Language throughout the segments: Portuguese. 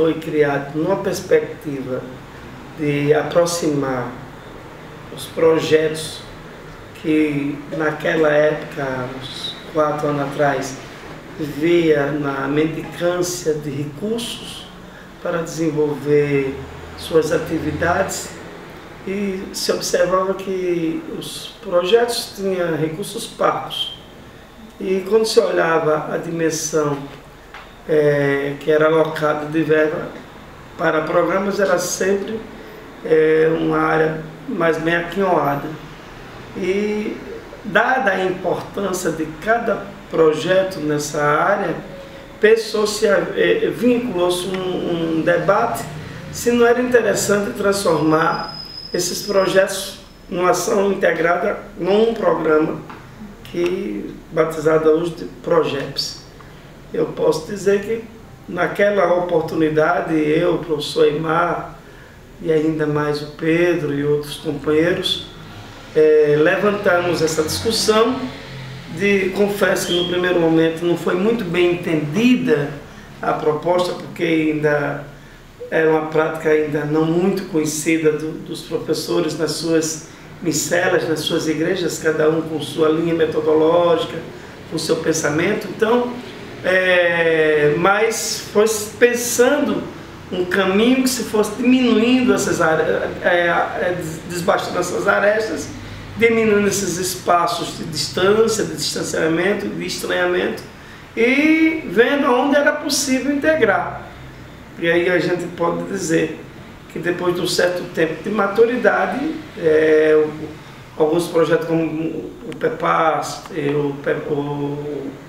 foi criado numa perspectiva de aproximar os projetos que naquela época, uns 4 anos atrás, via na mendicância de recursos para desenvolver suas atividades, e se observava que os projetos tinham recursos parcos. E quando se olhava a dimensão que era alocada de verba para programas, era sempre uma área mais bem aquinhoada. E dada a importância de cada projeto nessa área, pensou-se, vinculou-se um debate se não era interessante transformar esses projetos numa ação integrada num programa que batizado hoje de Projeps. Eu posso dizer que naquela oportunidade eu, o professor Eymar e ainda mais o Pedro e outros companheiros levantamos essa discussão. Confesso que no primeiro momento não foi muito bem entendida a proposta, porque ainda era uma prática ainda não muito conhecida dos professores nas suas micelas, nas suas igrejas, cada um com sua linha metodológica, com seu pensamento. Então, mas foi pensando um caminho que se fosse diminuindo essas desbastando essas arestas, diminuindo esses espaços de distância, de distanciamento, de estranhamento, e vendo onde era possível integrar. E aí a gente pode dizer que depois de um certo tempo de maturidade, alguns projetos como o PEPAS,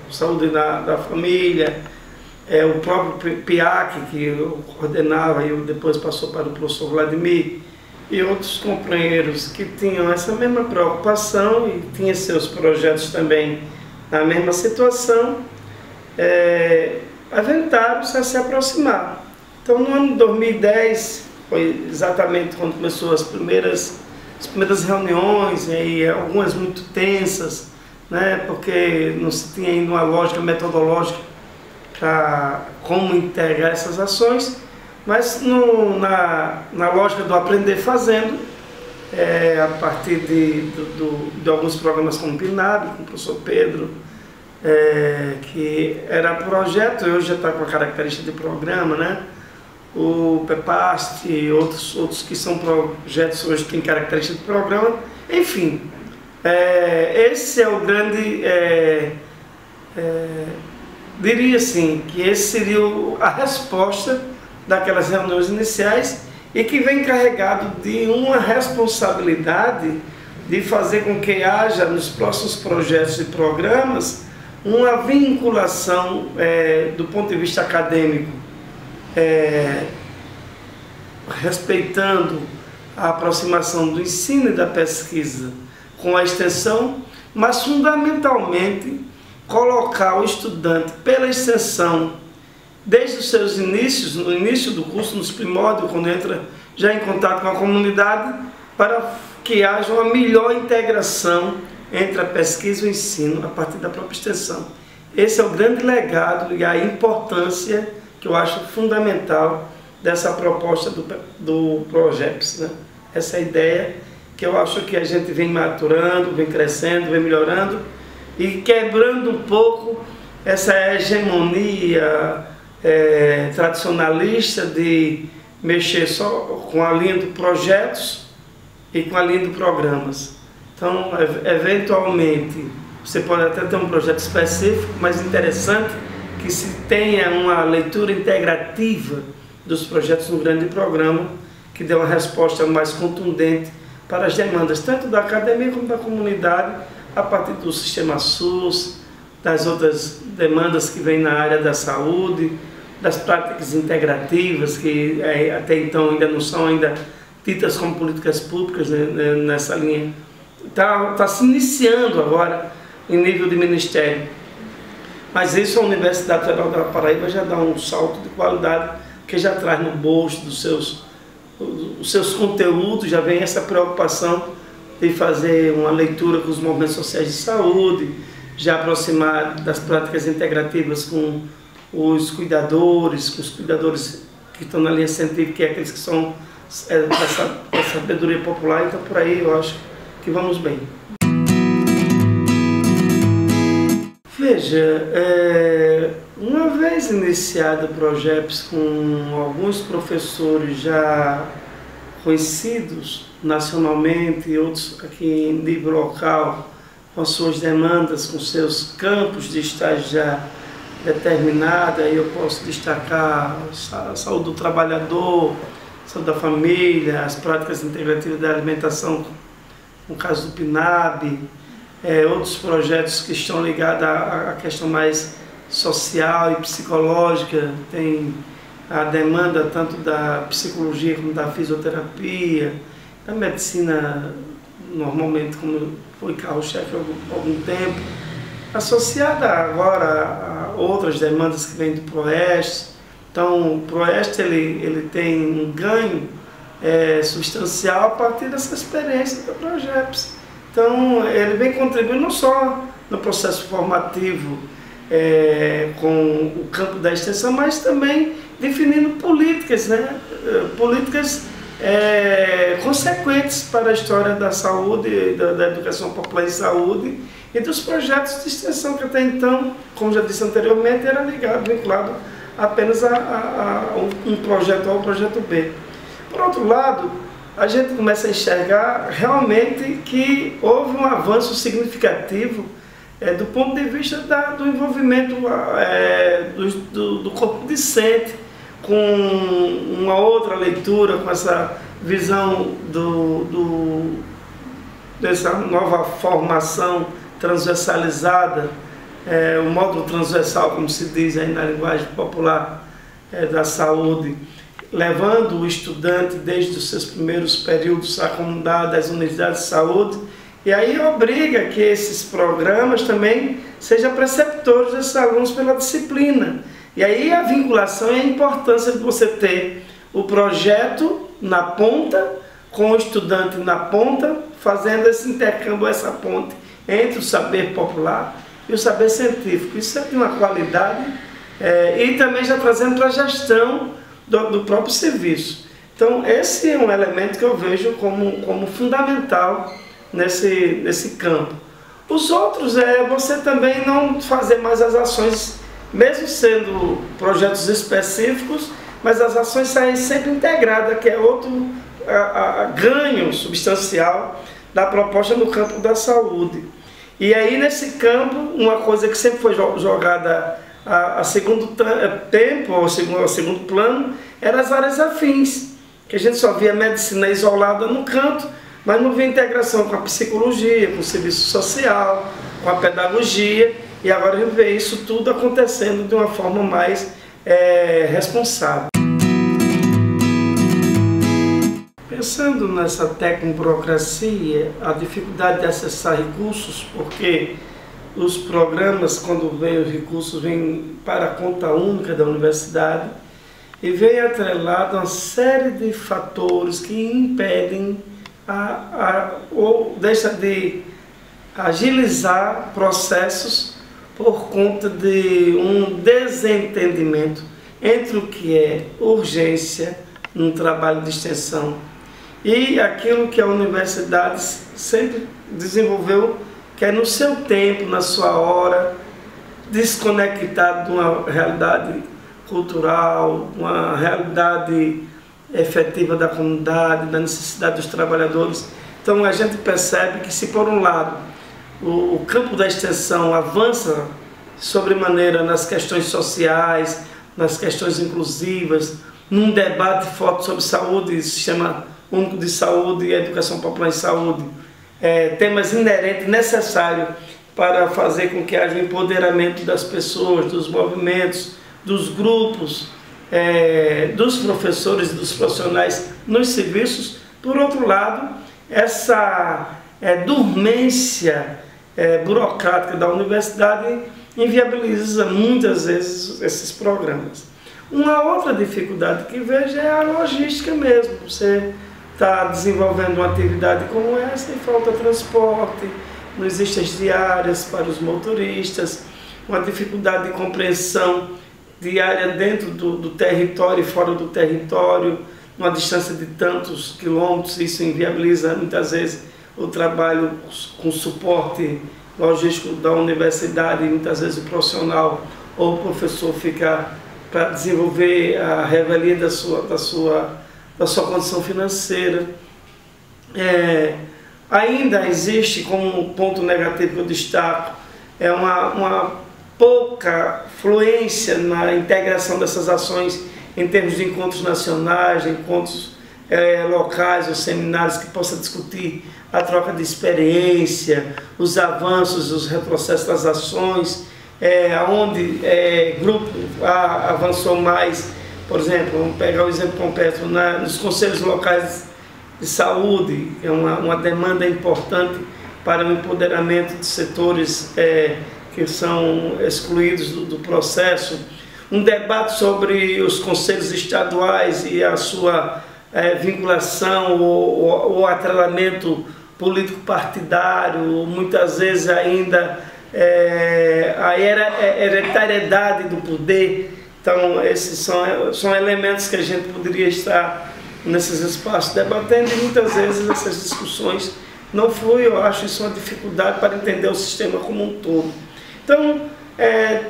o Saúde da Família, o próprio PIAC, que eu coordenava e depois passou para o professor Vladimir, e outros companheiros que tinham essa mesma preocupação e tinham seus projetos também na mesma situação, aventaram-se a se aproximar. Então, no ano de 2010, foi exatamente quando começou as primeiras reuniões, e algumas muito tensas, né, porque não se tinha ainda uma lógica metodológica para como integrar essas ações, mas na lógica do aprender fazendo, a partir de alguns programas como o PNAB, com o professor Pedro, que era projeto, hoje já está com a característica de programa, né? O PEPAST e outros que são projetos hoje que têm característica de programa. Enfim, esse é o grande, diria assim, que esse seria a resposta daquelas reuniões iniciais, e que vem carregado de uma responsabilidade de fazer com que haja nos próximos projetos e programas uma vinculação do ponto de vista acadêmico, respeitando a aproximação do ensino e da pesquisa com a extensão, mas fundamentalmente colocar o estudante pela extensão desde os seus inícios, no início do curso, nos primórdios, quando entra já em contato com a comunidade, para que haja uma melhor integração entre a pesquisa e o ensino a partir da própria extensão. Esse é o grande legado e a importância que eu acho fundamental dessa proposta do Projeps, né? Essa ideia que eu acho que a gente vem maturando, vem crescendo, vem melhorando e quebrando um pouco essa hegemonia tradicionalista de mexer só com a linha de projetos e com a linha de programas. Então, eventualmente, você pode até ter um projeto específico, mas interessante que se tenha uma leitura integrativa dos projetos no grande programa, que dê uma resposta mais contundente para as demandas, tanto da academia como da comunidade, a partir do sistema SUS, das outras demandas que vêm na área da saúde, das práticas integrativas, que até então ainda não são ditas como políticas públicas, né, nessa linha. Está se iniciando agora em nível de ministério. Mas isso a Universidade Federal da Paraíba já dá um salto de qualidade, que já traz no bolso os seus conteúdos, já vem essa preocupação de fazer uma leitura com os movimentos sociais de saúde, já aproximar das práticas integrativas com os cuidadores que estão na linha científica e aqueles que são da sabedoria popular. Então por aí eu acho que vamos bem. Veja, uma vez iniciado o projeto com alguns professores já conhecidos nacionalmente e outros aqui em nível local, com as suas demandas, com seus campos de estágio já determinada, aí eu posso destacar a saúde do trabalhador, a saúde da família, as práticas integrativas da alimentação, no caso do PNAB, outros projetos que estão ligados à questão mais social e psicológica, tem a demanda tanto da psicologia como da fisioterapia, da medicina, normalmente, como foi carro-chefe há algum tempo, associada agora a outras demandas que vêm do PROESTE. Então, o PROESTE ele tem um ganho substancial a partir dessa experiência do projetos. Então, ele vem contribuindo não só no processo formativo com o campo da extensão, mas também definindo políticas, políticas consequentes para a história da saúde, da educação popular e saúde e dos projetos de extensão que até então, como já disse anteriormente, era vinculado apenas a um projeto A ou projeto B. Por outro lado, a gente começa a enxergar realmente que houve um avanço significativo do ponto de vista do envolvimento do corpo discente, com uma outra leitura, com essa visão dessa nova formação transversalizada, o módulo transversal, como se diz aí na linguagem popular da saúde, levando o estudante desde os seus primeiros períodos à comunidade, às unidades de saúde, e aí obriga que esses programas também sejam preceptores desses alunos pela disciplina. E aí a vinculação e a importância de você ter o projeto na ponta, com o estudante na ponta, fazendo esse intercâmbio, essa ponte entre o saber popular e o saber científico. Isso é de uma qualidade e também já trazendo para a gestão do próprio serviço. Então esse é um elemento que eu vejo como fundamental nesse campo. Os outros você também não fazer mais as ações, mesmo sendo projetos específicos, mas as ações saem sempre integradas, que é outro ganho substancial da proposta no campo da saúde. E aí nesse campo, uma coisa que sempre foi jogada a segundo tempo, ou segundo plano, eram as áreas afins, que a gente só via a medicina isolada no canto, mas não via integração com a psicologia, com o serviço social, com a pedagogia, e agora a gente vê isso tudo acontecendo de uma forma mais responsável. Pensando nessa tecnoburocracia, a dificuldade de acessar recursos, porque os programas, quando vêm os recursos, vêm para a conta única da universidade e vem atrelado a uma série de fatores que impedem ou deixa de agilizar processos por conta de um desentendimento entre o que é urgência no trabalho de extensão e aquilo que a universidade sempre desenvolveu, que é no seu tempo, na sua hora, desconectado de uma realidade cultural, uma realidade efetiva da comunidade, da necessidade dos trabalhadores. Então a gente percebe que se por um lado o campo da extensão avança sobremaneira nas questões sociais, nas questões inclusivas, num debate forte sobre saúde, sistema único de saúde e educação popular em saúde, temas inerentes, necessários para fazer com que haja empoderamento das pessoas, dos movimentos, dos grupos, dos professores e dos profissionais nos serviços. Por outro lado, essa dormência burocrática da universidade inviabiliza muitas vezes esses programas. Uma outra dificuldade que vejo é a logística mesmo. Você está desenvolvendo uma atividade como essa e falta transporte, não existem as diárias para os motoristas, uma dificuldade de compreensão diária dentro do território e fora do território, numa distância de tantos quilômetros. Isso inviabiliza muitas vezes o trabalho com suporte logístico da universidade, e muitas vezes o profissional ou o professor fica para desenvolver a revelia da sua condição financeira. Ainda existe, como ponto negativo que eu destaco, uma pouca fluência na integração dessas ações em termos de encontros nacionais, de encontros locais ou seminários que possa discutir a troca de experiência, os avanços, os retrocessos das ações, onde grupo avançou mais. Por exemplo, vamos pegar o exemplo concreto nos conselhos locais de saúde, é uma demanda importante para o empoderamento de setores que são excluídos do processo. Um debate sobre os conselhos estaduais e a sua vinculação ou atrelamento político-partidário, muitas vezes ainda a hereditariedade do poder. Então, esses são elementos que a gente poderia estar nesses espaços debatendo, e muitas vezes essas discussões não fluem. Eu acho isso uma dificuldade para entender o sistema como um todo. Então,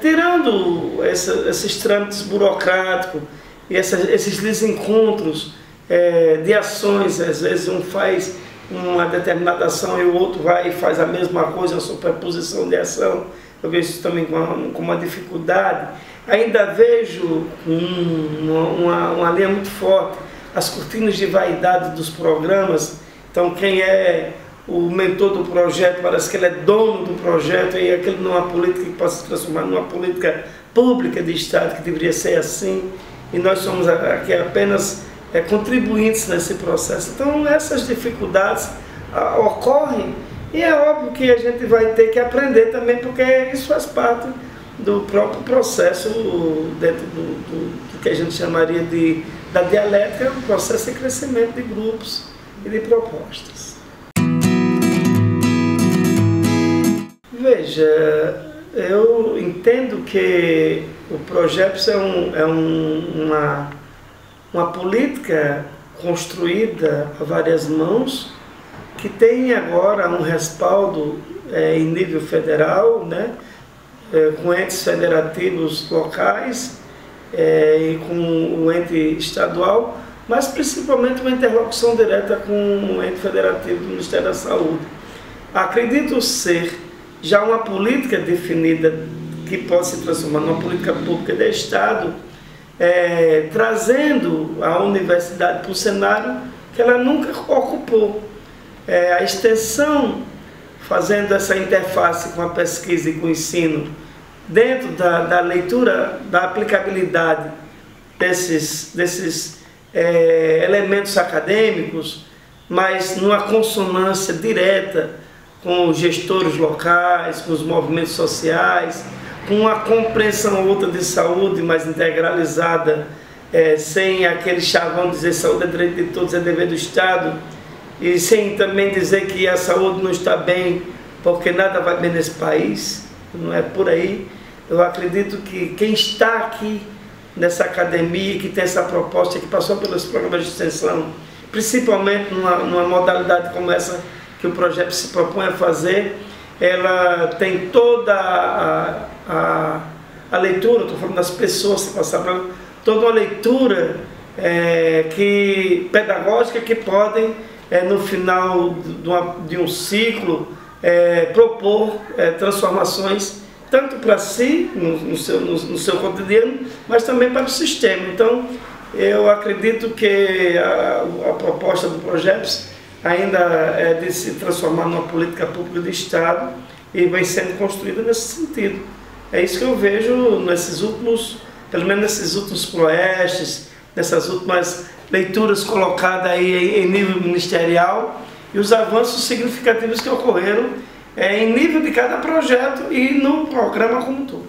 tirando esses trâmites burocráticos e esses desencontros de ações, às vezes um faz uma determinada ação e o outro vai e faz a mesma coisa, a superposição de ação, eu vejo isso também com uma dificuldade. Ainda vejo uma linha muito forte, as cortinas de vaidade dos programas. Então, quem é o mentor do projeto parece que ele é dono do projeto, e aquilo não é uma política que possa se transformar numa política pública de Estado, que deveria ser assim, e nós somos aqui apenas contribuintes nesse processo. Então, essas dificuldades ocorrem, e é óbvio que a gente vai ter que aprender também, porque isso faz parte do próprio processo dentro do que a gente chamaria da dialética, um processo de crescimento de grupos e de propostas. Veja, eu entendo que o Projeps é uma política construída a várias mãos, que tem agora um respaldo em nível federal, né, com entes federativos locais e com o ente estadual, mas principalmente uma interlocução direta com o ente federativo do Ministério da Saúde. Acredito ser já uma política definida que pode se transformar numa política pública de Estado, trazendo a universidade para o cenário que ela nunca ocupou. A extensão, fazendo essa interface com a pesquisa e com o ensino, dentro da leitura, da aplicabilidade desses elementos acadêmicos, mas numa consonância direta com os gestores locais, com os movimentos sociais, com uma compreensão outra de saúde mais integralizada, sem aquele chavão de dizer saúde é direito de todos, é dever do Estado, e sem também dizer que a saúde não está bem porque nada vai bem nesse país. Não é por aí. Eu acredito que quem está aqui nessa academia, que tem essa proposta, que passou pelos programas de extensão, principalmente numa modalidade como essa que o projeto se propõe a fazer, ela tem toda a leitura, estou falando das pessoas que passaram, toda uma leitura pedagógica que podem, no final de um ciclo, propor transformações tanto para si, no seu cotidiano, mas também para o sistema. Então, eu acredito que a proposta do projeto ainda é de se transformar numa política pública de Estado, e vem sendo construída nesse sentido. É isso que eu vejo pelo menos nesses últimos proestes, nessas últimas leituras colocadas aí em nível ministerial, e os avanços significativos que ocorreram em nível de cada projeto e no programa como um todo.